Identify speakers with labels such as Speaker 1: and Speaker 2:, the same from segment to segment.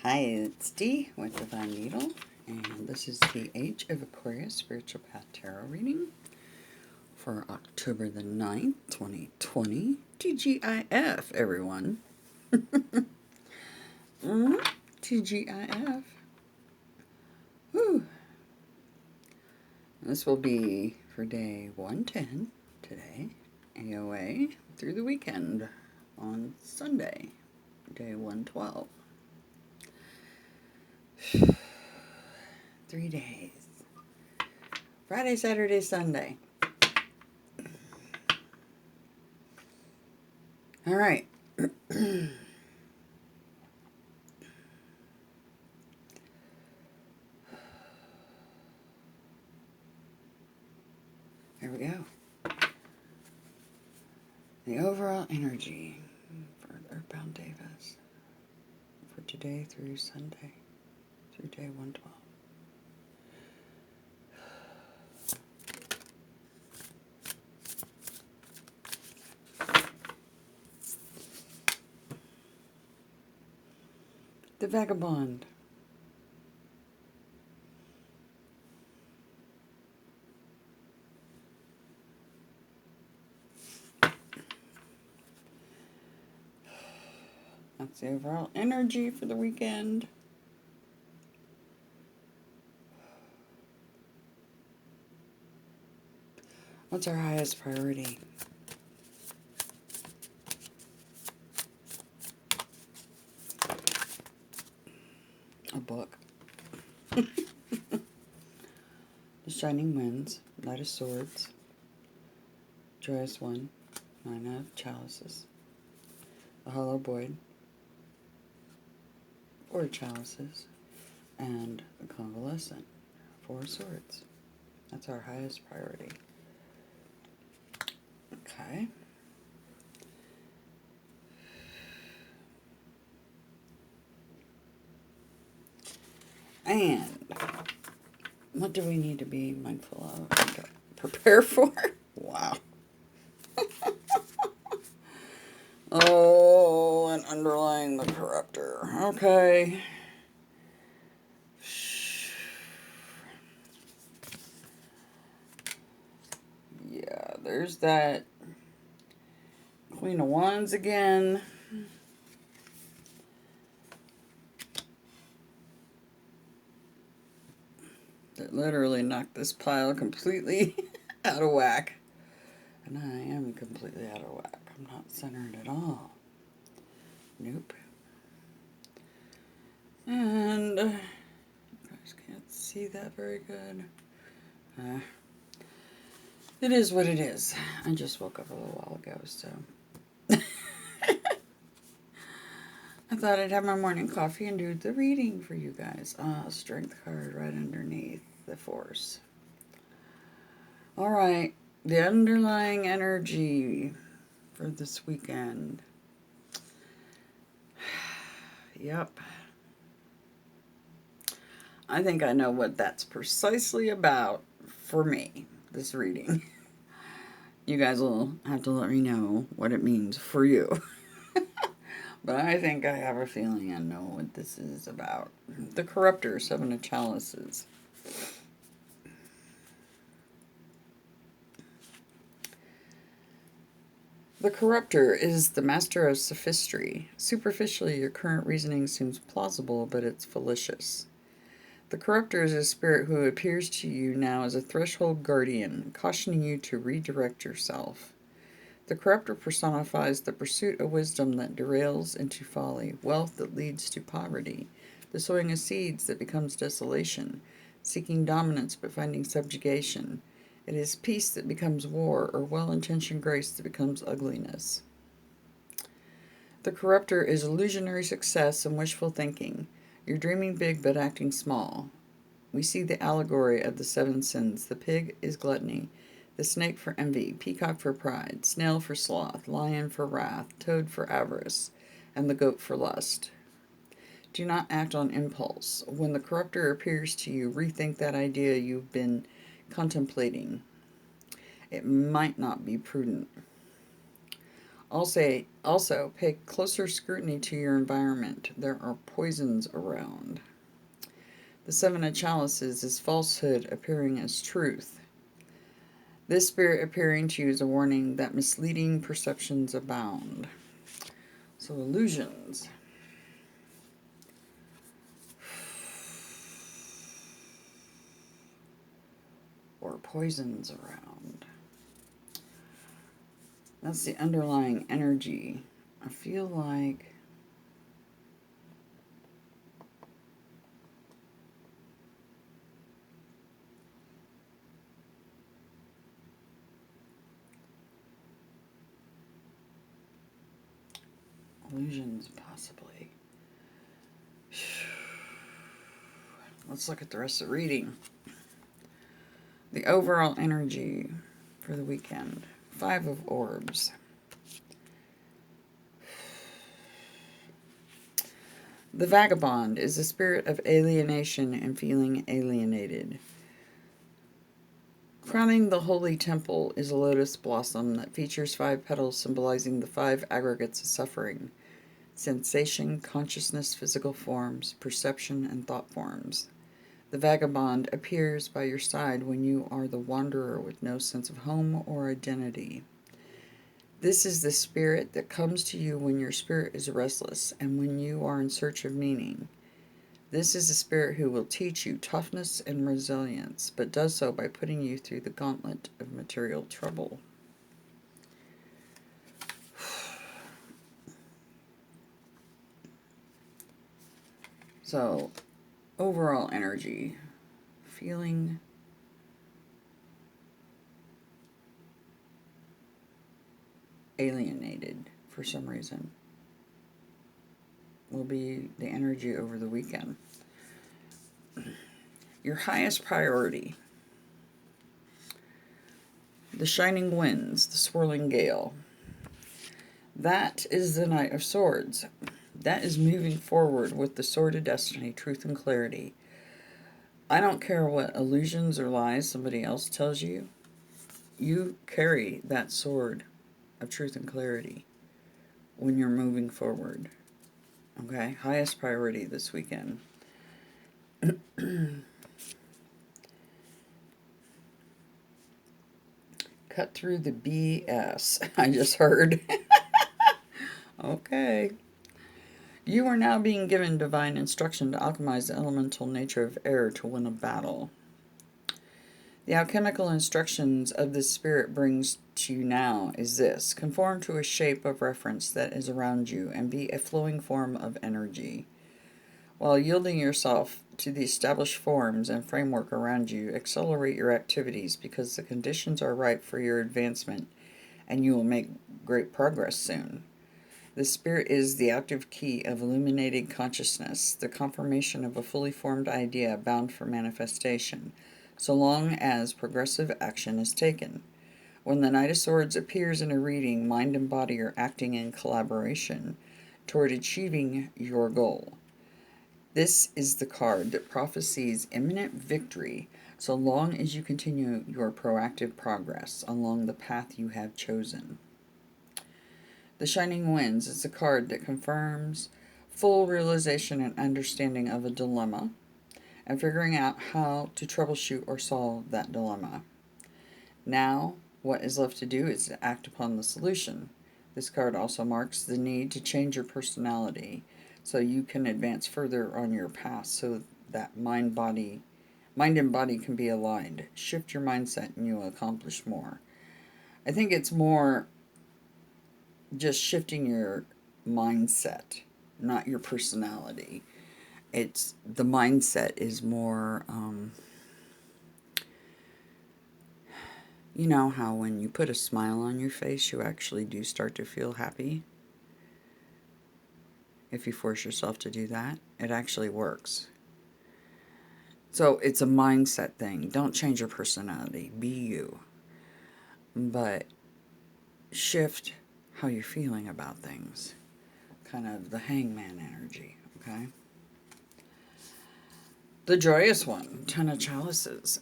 Speaker 1: Hi, it's Dee with Divine Needle, and this is the Age of Aquarius Spiritual Path Tarot reading for October the 9th, 2020. TGIF, everyone. TGIF. Whew. This will be for day 110 today, AoA, through the weekend on Sunday, day 112. 3 days. Friday, Saturday, Sunday. All right. Here we go. The overall energy for Earthbound Davis for today through Sunday, through day 112. The Vagabond. That's the overall energy for the weekend. What's our highest priority? A book. The Shining Winds, Knight of Swords, Joyous One, Nine of Chalices, the Hollow Void, Four Chalices, and the Convalescent, Four Swords. That's our highest priority. Okay. And what do we need to be mindful of and prepare for? Wow. Oh, and underlying the corruptor. Okay. Yeah, there's that Queen of Wands again. That literally knocked this pile completely out of whack. And I am completely out of whack. I'm not centered at all. Nope. And you guys can't see that very good. It is what it is. I just woke up a little while ago, so I thought I'd have my morning coffee and do the reading for you guys. Strength card right underneath the Force. All right, the underlying energy for this weekend. Yep. I think I know what that's precisely about for me, this reading. You guys will have to let me know what it means for you. But I think I have a feeling I know what this is about. The Corruptor, Seven of Chalices. The Corruptor is the master of sophistry. Superficially, your current reasoning seems plausible, but it's fallacious. The Corruptor is a spirit who appears to you now as a threshold guardian, cautioning you to redirect yourself. The Corruptor personifies the pursuit of wisdom that derails into folly, wealth that leads to poverty, the sowing of seeds that becomes desolation, seeking dominance but finding subjugation. It is peace that becomes war, or well-intentioned grace that becomes ugliness. The Corruptor is illusionary success and wishful thinking. You're dreaming big but acting small. We see the allegory of the seven sins. The pig is gluttony, the snake for envy, peacock for pride, snail for sloth, lion for wrath, toad for avarice, and the goat for lust. Do not act on impulse. When the Corruptor appears to you, rethink that idea you've been contemplating. It might not be prudent. Also, pay closer scrutiny to your environment. There are poisons around. The Seven of Chalices is falsehood appearing as truth. This spirit appearing to you is a warning that misleading perceptions abound. So, illusions. Or poisons around. That's the underlying energy. I feel like illusions, possibly. Let's look at the rest of the reading. The overall energy for the weekend. 5 of Orbs. The Vagabond is the spirit of alienation and feeling alienated. Crowning the holy temple is a lotus blossom that features 5 petals symbolizing the 5 aggregates of suffering: sensation, consciousness, physical forms, perception, and thought forms. The vagabond appears by your side when you are the wanderer with no sense of home or identity. This is the spirit that comes to you when your spirit is restless and when you are in search of meaning. This is the spirit who will teach you toughness and resilience, but does so by putting you through the gauntlet of material trouble. So, overall energy, feeling alienated for some reason, will be the energy over the weekend. Your highest priority. The shining winds, the swirling gale. That is the Knight of Swords. That is moving forward with the sword of destiny, truth and clarity. I don't care what illusions or lies somebody else tells you. You carry that sword of truth and clarity when you're moving forward. Okay? Highest priority this weekend. Cut through the BS. I just heard. Okay. You are now being given divine instruction to alchemize the elemental nature of air to win a battle. The alchemical instructions of this spirit brings to you now is this: conform to a shape of reference that is around you and be a flowing form of energy. While yielding yourself to the established forms and framework around you, accelerate your activities because the conditions are ripe for your advancement and you will make great progress soon. The spirit is the active key of illuminated consciousness, the confirmation of a fully formed idea bound for manifestation, so long as progressive action is taken. When the Knight of Swords appears in a reading, mind and body are acting in collaboration toward achieving your goal. This is the card that prophesies imminent victory so long as you continue your proactive progress along the path you have chosen. The Shining Winds is a card that confirms full realization and understanding of a dilemma and figuring out how to troubleshoot or solve that dilemma. Now, what is left to do is to act upon the solution. This card also marks the need to change your personality so you can advance further on your path so that mind and body can be aligned. Shift your mindset and you will accomplish more. I think it's more just shifting your mindset, not your personality. It's the mindset is more, you know how when you put a smile on your face, you actually do start to feel happy? If you force yourself to do that, it actually works. So it's a mindset thing. Don't change your personality. Be you. But shift how you're feeling about things. Kind of the hangman energy, okay? The joyous one, 10 of Chalices.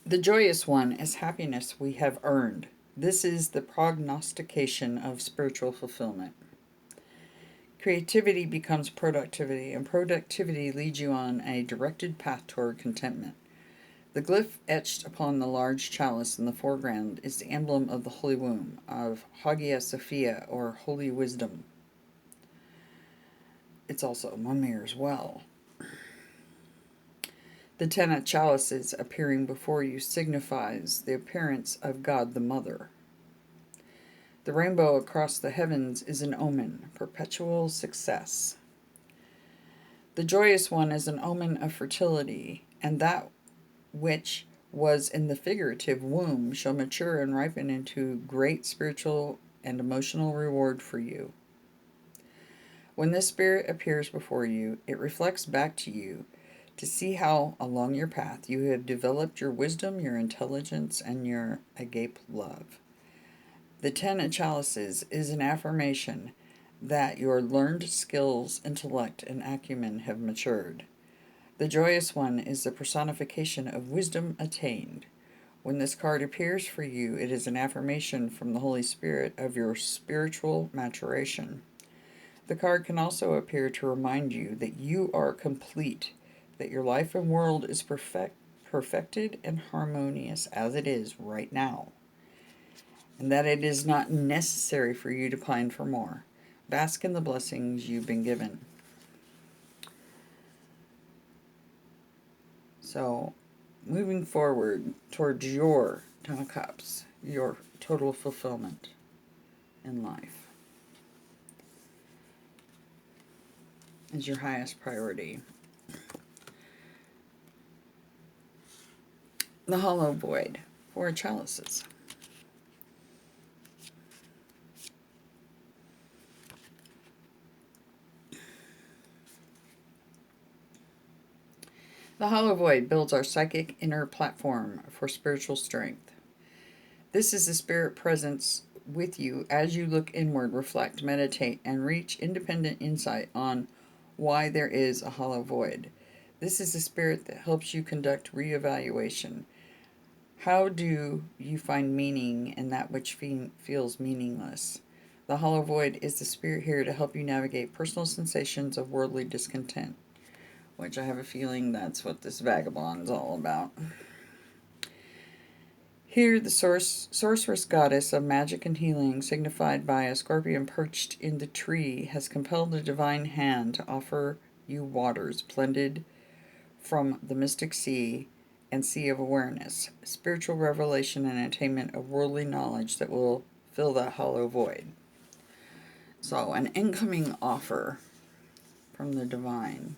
Speaker 1: The joyous one is happiness we have earned. This is the prognostication of spiritual fulfillment. Creativity becomes productivity, and productivity leads you on a directed path toward contentment. The glyph etched upon the large chalice in the foreground is the emblem of the Holy Womb, of Hagia Sophia, or Holy Wisdom. It's also Mimir as well. The 10 chalices appearing before you signifies the appearance of God the Mother. The rainbow across the heavens is an omen, perpetual success. The joyous one is an omen of fertility, and that which was in the figurative womb shall mature and ripen into great spiritual and emotional reward for you. When this spirit appears before you, it reflects back to you to see how along your path you have developed your wisdom, your intelligence, and your agape love. The 10 chalices is an affirmation that your learned skills, intellect, and acumen have matured. The joyous one is the personification of wisdom attained. When this card appears for you, it is an affirmation from the Holy Spirit of your spiritual maturation. The card can also appear to remind you that you are complete, that your life and world is perfected and harmonious as it is right now, and that it is not necessary for you to pine for more. Bask in the blessings you've been given. So, moving forward towards your 10 of Cups, your total fulfillment in life is your highest priority. The Hollow Void, 4 chalices. The Hollow Void builds our psychic inner platform for spiritual strength. This is the spirit presence with you as you look inward, reflect, meditate, and reach independent insight on why there is a hollow void. This is the spirit that helps you conduct reevaluation. How do you find meaning in that which feels meaningless? The hollow void is the spirit here to help you navigate personal sensations of worldly discontent, which I have a feeling that's what this vagabond's all about. Here, the sorceress goddess of magic and healing, signified by a scorpion perched in the tree, has compelled the divine hand to offer you waters blended from the mystic sea and sea of awareness, spiritual revelation and attainment of worldly knowledge that will fill that hollow void. So, an incoming offer from the divine.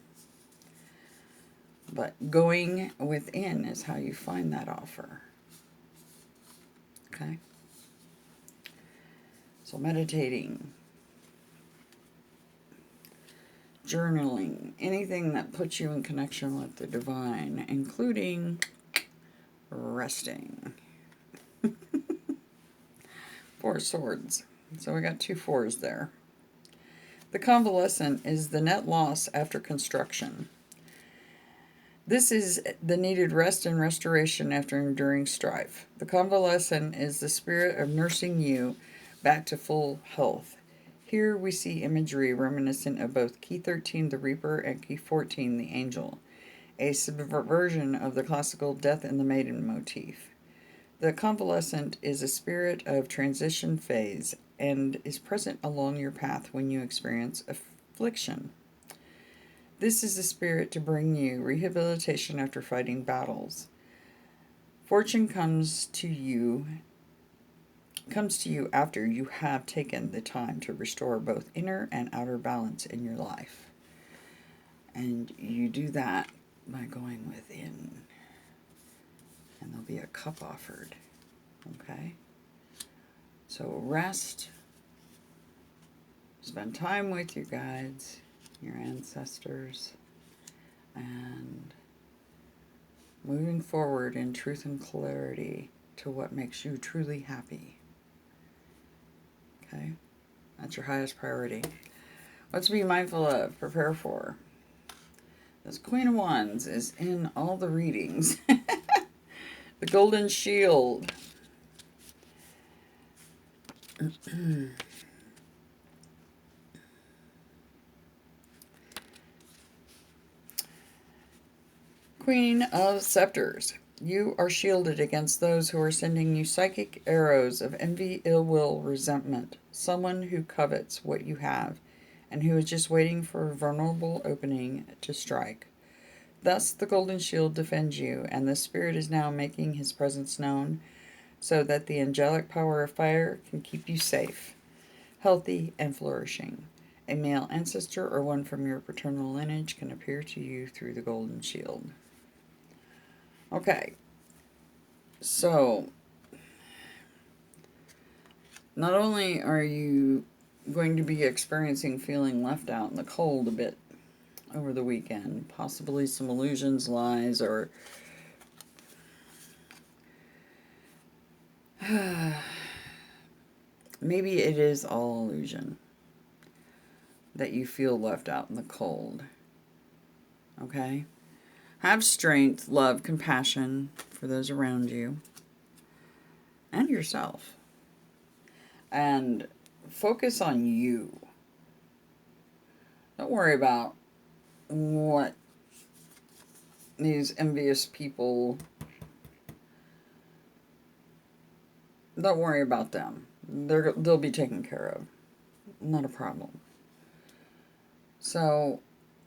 Speaker 1: But going within is how you find that offer. Okay? So meditating, journaling, anything that puts you in connection with the divine, including resting. 4 swords. So we got 2 fours there. The convalescent is the net loss after construction. This is the needed rest and restoration after enduring strife. The convalescent is the spirit of nursing you back to full health. Here we see imagery reminiscent of both Key 13, the Reaper, and Key 14, the Angel, a subversion of the classical Death in the Maiden motif. The convalescent is a spirit of transition phase and is present along your path when you experience affliction. This is the spirit to bring you rehabilitation after fighting battles. Fortune comes to you after you have taken the time to restore both inner and outer balance in your life. And you do that by going within. And there'll be a cup offered. Okay? So rest. Spend time with your guides, your ancestors, and moving forward in truth and clarity to what makes you truly happy. Okay? That's your highest priority. What to be mindful of, prepare for. This Queen of Wands is in all the readings. The Golden Shield. Queen of Scepters. You are shielded against those who are sending you psychic arrows of envy, ill will, resentment. Someone who covets what you have and who is just waiting for a vulnerable opening to strike. Thus the Golden Shield defends you, and the Spirit is now making his presence known so that the angelic power of fire can keep you safe, healthy, and flourishing. A male ancestor or one from your paternal lineage can appear to you through the Golden Shield. Okay, so not only are you going to be experiencing feeling left out in the cold a bit over the weekend, possibly some illusions, lies, or maybe it is all illusion that you feel left out in the cold. Okay? Have strength, love, compassion for those around you and yourself. And focus on you. Don't worry about what these envious people, don't worry about them. They'll be taken care of. Not a problem. So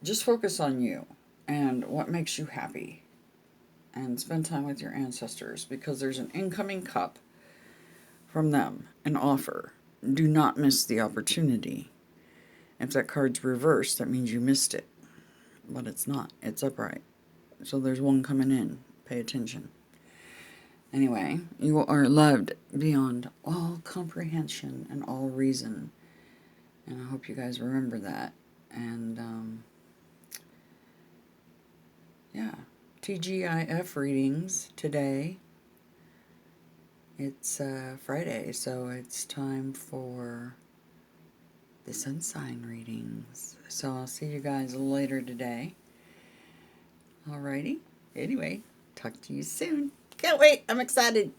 Speaker 1: just focus on you and what makes you happy. And spend time with your ancestors, because there's an incoming cup from them, an offer. Do not miss the opportunity. If that card's reversed, that means you missed it. But it's not. It's upright. So there's one coming in. Pay attention. Anyway, you are loved beyond all comprehension and all reason. And I hope you guys remember that. And, yeah. TGIF readings today. It's Friday, so it's time for the sun sign readings. So I'll see you guys later today. Alrighty. Anyway, talk to you soon. Can't wait. I'm excited.